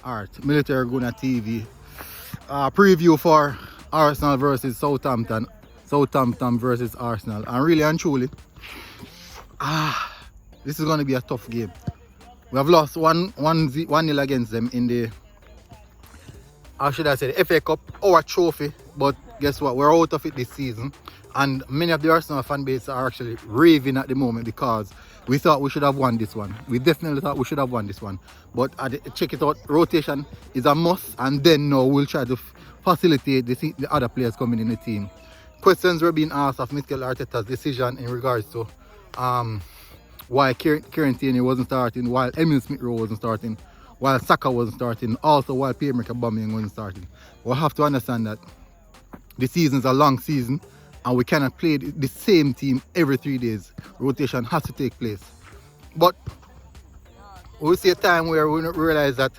Art, Military Guna TV. Preview for Arsenal versus Southampton. Southampton versus Arsenal. And really and truly, this is going to be a tough game. We have lost 1-0 against them in the, how should I say, the FA Cup, our trophy. But guess what? We're out of it this season. And many of the Arsenal fan base are actually raving at the moment because we thought we should have won this one. We definitely thought we should have won this one. But check it out, rotation is a must. And then now we'll try to facilitate the other players coming in the team. Questions were being asked of Mikel Arteta's decision in regards to why Kieran Tierney wasn't starting, while Emile Smith-Rowe wasn't starting, while Saka wasn't starting, also while Pierre-Emerick Aubameyang wasn't starting. We'll have to understand that the season's a long season and we cannot play the same team every 3 days. Rotation has to take place. But we'll see a time where we realize that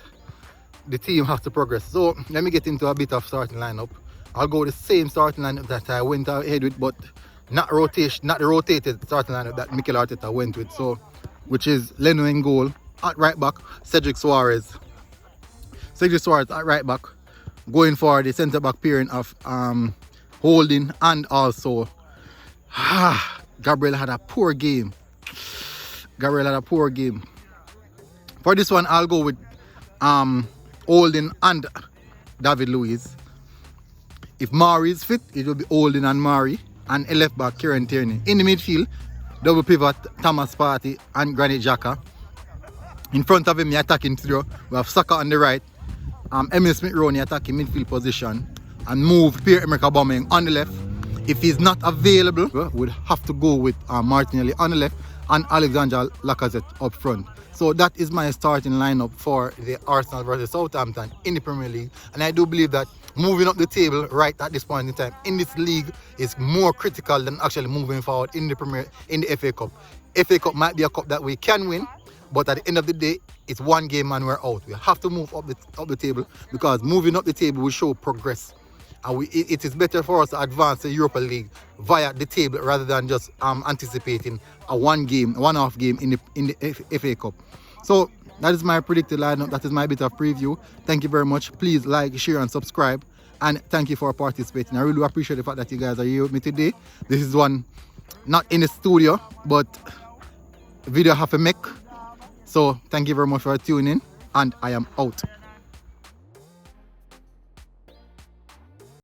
the team has to progress. So let me get into a bit of starting lineup. I'll go the same starting lineup that I went ahead with, but not the rotated starting lineup that Mikel Arteta went with. So, which is Leno in goal, at right back, Cedric Soares at right back, going for the centre back pairing of Holding, and also Gabriel had a poor game. For this one, I'll go with Holding and David Luiz. If Mari is fit, it will be Holding and Mari, and a left back Kieran Tierney. In the midfield, double pivot Thomas Partey and Granit Xhaka. In front of him, the attacking trio, we have Saka on the right, Emile Smith-Rowe in the attacking midfield position, and move Pierre-Emerick Aubameyang on the left. If he's not available, we'll have to go with Martinelli on the left and Alexander Lacazette up front. So that is my starting lineup for the Arsenal versus Southampton in the Premier League. And I do believe that moving up the table right at this point in time in this league is more critical than actually moving forward in the FA Cup. FA Cup might be a cup that we can win, but at the end of the day, it's one game and we're out. We have to move up the table, because moving up the table will show progress. And it is better for us to advance the Europa League via the table rather than just anticipating a one-off game in the FA Cup. So that is my predicted lineup. That is my bit of preview. Thank you very much. Please like, share, and subscribe. And thank you for participating. I really appreciate the fact that you guys are here with me today. This is one not in the studio, but video have a make. So thank you very much for tuning in, and I am out.